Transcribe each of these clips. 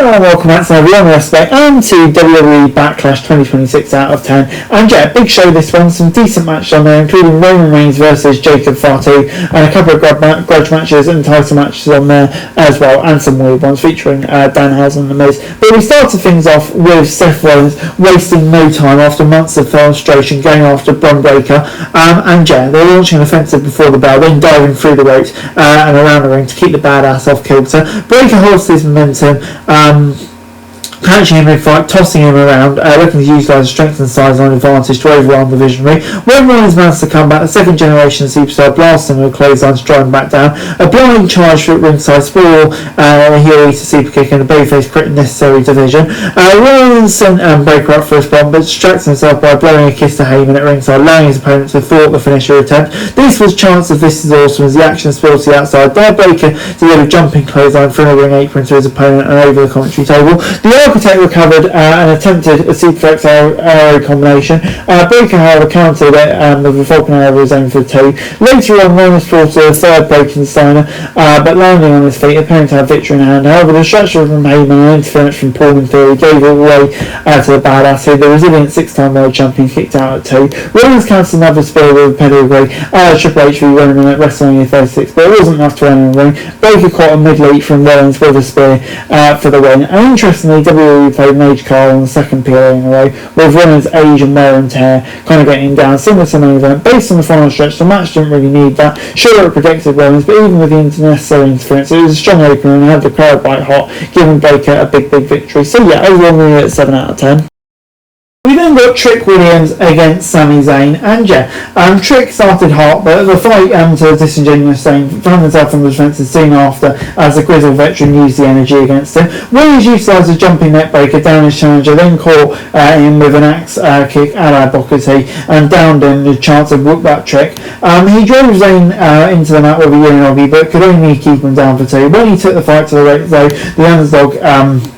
Hello and welcome back to everyone respect and to WWE Backlash 2026 out of 10. And yeah, big show this one, some decent matches on there, including Roman Reigns versus Jacob Fatu, and a couple of grudge matches and title matches on there as well, and some weird ones featuring Danhausen and The Miz. But we started things off with Seth Rollins wasting no time after months of frustration going after Bron Breakker, and yeah, they're launching an offensive before the bell, then diving through the ropes and around the ring to keep the badass off kilter. Breakker holds his momentum, catching him in fight, tossing him around, looking to utilise strength and size on advantage to overwhelm the Visionary. When Rollins managed to come back, the second generation superstar blasts him with a clothesline to drive him back down. A blind charge at ringside, sprawl, a heel eater super kick, and a babyface crit necessary division. Rollins sent Breakker up for a spot, but distracts himself by blowing a kiss to Heyman at ringside, allowing his opponent to thwart the finisher attempt. This was chance of This Is Awesome as the action spilled to the outside. There, Breakker delivered a jumping clothesline from a ring apron to his opponent and over the commentary table. The Architect recovered and attempted a Superflex arrow combination. Breakker, however, countered it with a Falcon Arrow of his own for two. Later on, Rollins fought a third breaking Steiner, but landing on his feet, appearing to have victory in hand. However, the distraction from Heyman and interference from Paul in Theory gave it away to the badass, who the resilient six-time world champion kicked out at two. Rollins countered another spear with a pedigree. Triple H v Roman at WrestleMania 36, but it wasn't enough to win in the ring. Breakker caught a mid-leap from Rollins with a spear for the win. And interestingly, WWE played an age card on the second PLA in a row, with Rollins' age and wear and tear kind of getting down, similar to the main event. Based on the final stretch, the match didn't really need that. Sure, it protected Rollins, but even with the unnecessary interference, it was a strong opener and had the crowd white hot, giving Breakker a big victory. So yeah, overall we at 7 out of 10. We then got Trick Williams against Sami Zayn, and yeah, Trick started hot, but the fight to a disingenuous Zayn found himself on the defensive soon after as the grizzled veteran used the energy against him. Williams utilised a jumping neck breaker down his challenger, then caught him with an axe kick a la Booker T and downed him the chance of whoop that Trick. He drove Zayn into the mat with a Uranagi, but could only keep him down for two. When he took the fight to the ropes, though, the underdog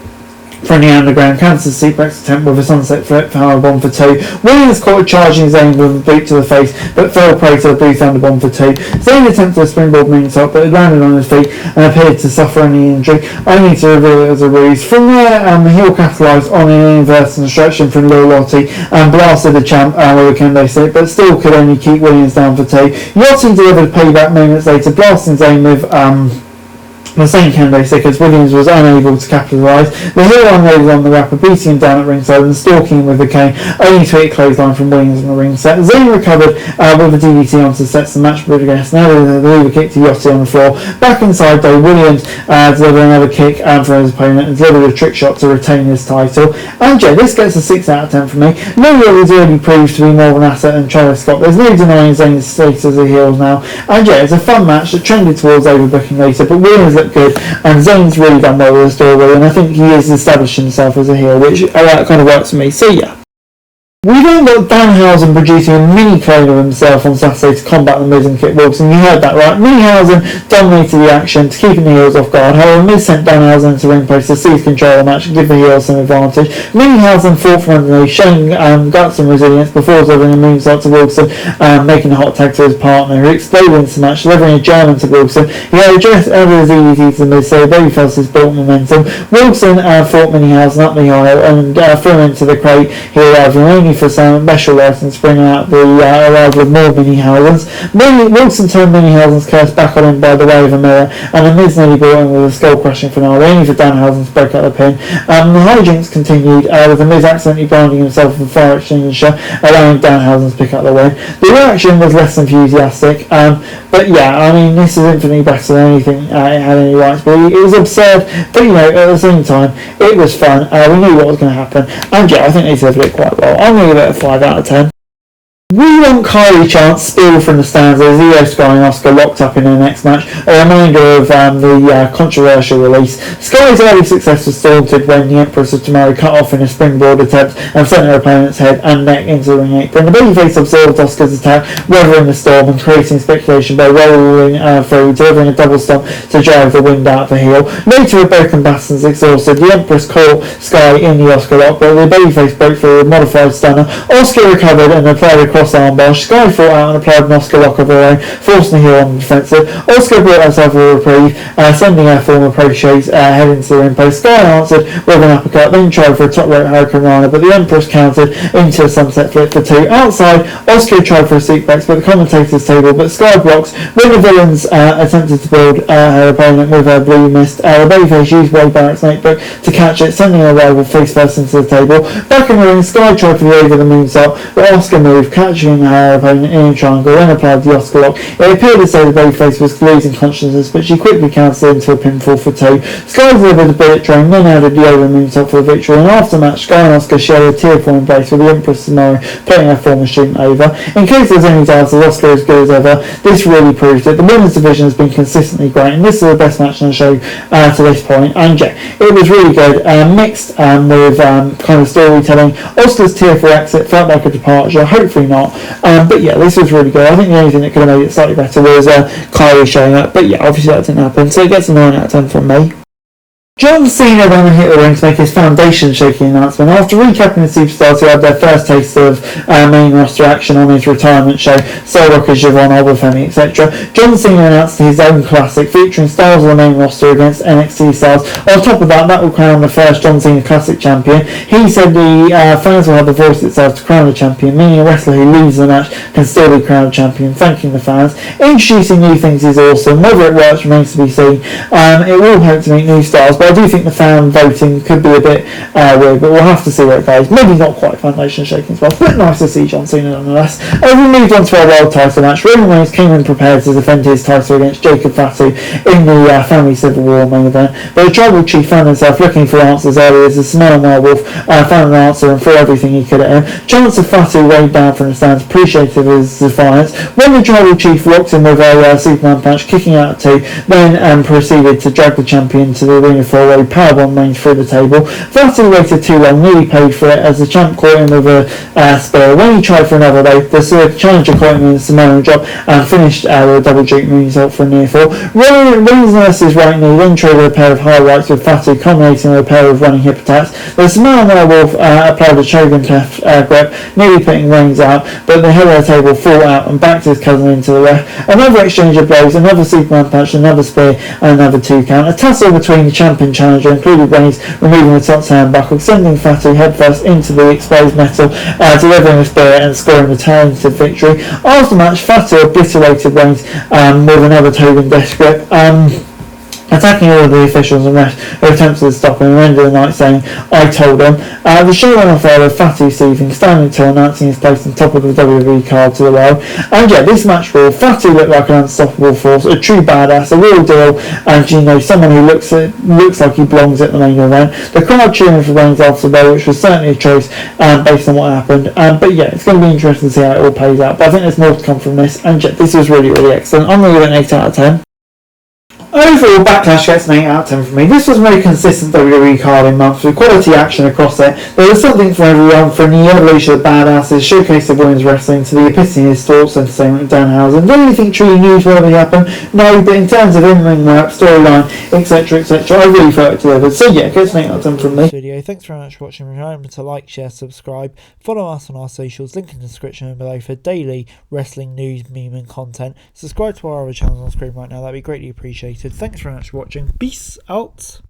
from the underground cancelled the suplex attempt with a sunset flip power bomb for two. Williams caught charging Zayn with a boot to the face, but fell prey to the blue thunder bomb for two. Zayn attempted a springboard moonsault, but it landed on his feet and appeared to suffer any injury, only to reveal it as a ruse. From there, the heel capitalised on an inverse instruction from Lil Lotti and blasted the champ with a kendo stick, but still could only keep Williams down for two. Lotti delivered payback moments later, blasting Zayn with the same kendo stick as Williams was unable to capitalise. The heel unloaded on the rapper, beating him down at ringside and stalking him with a cane, only to hit a clothesline from Williams on the ring set. Zayn recovered with a DDT onto the sets and match progressed. Now the lever kick to Yachty on the floor. Back inside though, Williams delivered another kick for his opponent and delivered a trick shot to retain his title. And yeah, this gets a 6 out of 10 for me. No has already proved to be more of an asset than Travis Scott. There's no denying Zayn's status as a heel now. And yeah, it's a fun match that trended towards overbooking later, but Williams looked good, and Zayn's really done well with the story, and I think he has established himself as a heel, which kind of works for me. So yeah. We then got Danhausen producing a mini clone of himself on Saturday to combat The Miz and Kit Wilson. You heard that right. Danhausen dominated the action to keeping the heels off guard. However, Miz sent Danhausen to ring post to seize control of the match and give the heels some advantage. Danhausen fought from underneath, showing guts and resilience before delivering a moonsault to Wilson, making a hot tag to his partner, who exploded into the match, delivering a German to Wilson. He had addressed his EDT to The Miz, so Babyface has built momentum. Wilson fought Danhausen up the aisle and threw him into the crate. He arrived only for some special license, bringing out the arrival of more Danhausens. Wilson turned Danhausen's curse back on him by the way of a mirror, and The Miz nearly brought him with a skull-crushing finale, only for Danhausen to break out the pin. The hijinks continued, with The Miz accidentally blinding himself with a fire extinguisher, allowing Danhausen to pick up the win. The reaction was less enthusiastic, but yeah, I mean, this is infinitely better than anything it had any rights, but it was absurd, but you know, at the same time, it was fun. We knew what was going to happen, and yeah, I think they delivered it quite well. I'm going to give it a 5 out of 10. We want Kylie Chance spill from the stands as Io Sky and Asuka locked up in their next match. A reminder of the controversial release. Sky's early success was thwarted when the Empress of Tomorrow cut off in a springboard attempt and sent her opponent's head and neck into the ring apron. The babyface absorbed Asuka's attack, weathering the storm and creating speculation by rolling through, delivering a double stomp to drive the wind out of the heel. Later, with broken bastons exhausted, the Empress caught Sky in the Asuka lock, but the babyface broke through a modified stunner. Asuka recovered and applied a cross armbar. Sky fought out and applied an Oscar lock of her own, forcing the heel on the defensive. Oscar brought herself a reprieve, sending her former proteges head into the ring post. Sky answered with an uppercut, then tried for a top rope Hurricane Rana, but the Empress countered into a sunset flip for 2. Outside, Oscar tried for a suplex, but the commentator's table, but Sky blocks. When the villains attempted to build her opponent with her blue mist, the babyface used Wade Barrett's notebook to catch it, sending her rival face first into the table. Back in the ring, Sky tried for the over the moonsault, but Oscar moved, catching her opponent in a triangle, then applied the Oscar lock. It appeared as though the babyface was losing consciousness, but she quickly countered into a pinfall for 2. Sky delivered a bullet train, then added the over the moonsault for the victory. And after match, Sky and Oscar shared a tearful embrace with the Empress tomorrow putting her former student over. In case there's any doubts that Oscar is good as ever, this really proves it. The women's division has been consistently great, and this is the best match on the show to this point. And yeah, it was really good, mixed with kind of storytelling. Oscar's tearful exit felt like a departure, hopefully not, but yeah, this was really good. I think the only thing that could have made it slightly better was Kylie showing up, but yeah, obviously that didn't happen, so it gets a 9 out of 10 from me. John Cena then hit the ring to make his foundation-shaking announcement after recapping the superstars who had their first taste of main roster action on his retirement show, Soul Rockers, Javon, Obafemi, etc. John Cena announced his own classic featuring stars on the main roster against NXT stars. On top of that will crown the first John Cena Classic champion. He said the fans will have the voice itself to crown the champion, meaning a wrestler who loses the match can still be crowned champion, thanking the fans. Introducing new things is awesome. Whether it works remains to be seen. It will hope to meet new stars, but I do think the fan voting could be a bit weird, but we'll have to see where it goes. Maybe not quite foundation shaking as well, but nice to see John Cena nonetheless. As we moved on to our world title match, Roman Reigns came in prepared to defend his title against Jacob Fatu in the Family Civil War main event, but the tribal chief found himself looking for answers earlier as the Samoan werewolf found an answer and threw everything he could at him. Chance of Fatu weighed down from the stands, appreciative of his defiance. When the tribal chief locked him with a Superman punch, kicking out at 2, then proceeded to drag the champion to the ring of where he powerbomb Reigns through the table. Fatu waited too long, nearly paid for it as the champ caught him with a spear. When he tried for another though, the challenger caught him in a Samoan drop and finished with a double juke moonsault for a near fall. Reigns nursed his right knee, then traded a pair of high rights with Fatu, culminating with a pair of running hip attacks. The Samoan werewolf applied a choking left grip, nearly putting Reigns out, but the head of the table fought out and backed his cousin into the ref. Another exchange of blows, another Superman punch, another spear, and another 2 count. A tussle between the champ and challenger included Reigns removing the top turnbuckle, sending Fatu headfirst into the exposed metal, delivering a spear and scoring the talented victory. After the match, Fatu obliterated Reigns with another Tobin death grip, attacking all of the officials and refs who attempted to stop him, and ended the night saying, "I told him." The show went on further, Fatu seething, standing tall, announcing his place on top of the WWE card to the world. And yeah, this match will Fatu looked like an unstoppable force, a true badass, a real deal, and someone who looks like he belongs at the main event. The crowd cheering for Reigns after the bell, which was certainly a choice based on what happened. But yeah, it's going to be interesting to see how it all plays out. But I think there's more to come from this, and yeah, this was really, really excellent. I'm going to give it an 8 out of 10. Overall, Backlash gets an 8 out of 10 from me. This was a very consistent WWE card in months with quality action across it. There was something for everyone, from the evolution of badasses, showcase of women's wrestling, to the epitome of sports entertainment with Danhausen. Did anything truly newsworthy happen? No, but in terms of in-ring work, storyline, etc., I really felt it delivered. So yeah, it gets an 8 out of 10 from me. Video. Thanks very much for watching. Remember to like, share, subscribe, follow us on our socials, link in the description below for daily wrestling news, meme and content. Subscribe to our other channels on screen right now, that'd be greatly appreciated. Thanks very much for watching. Peace out.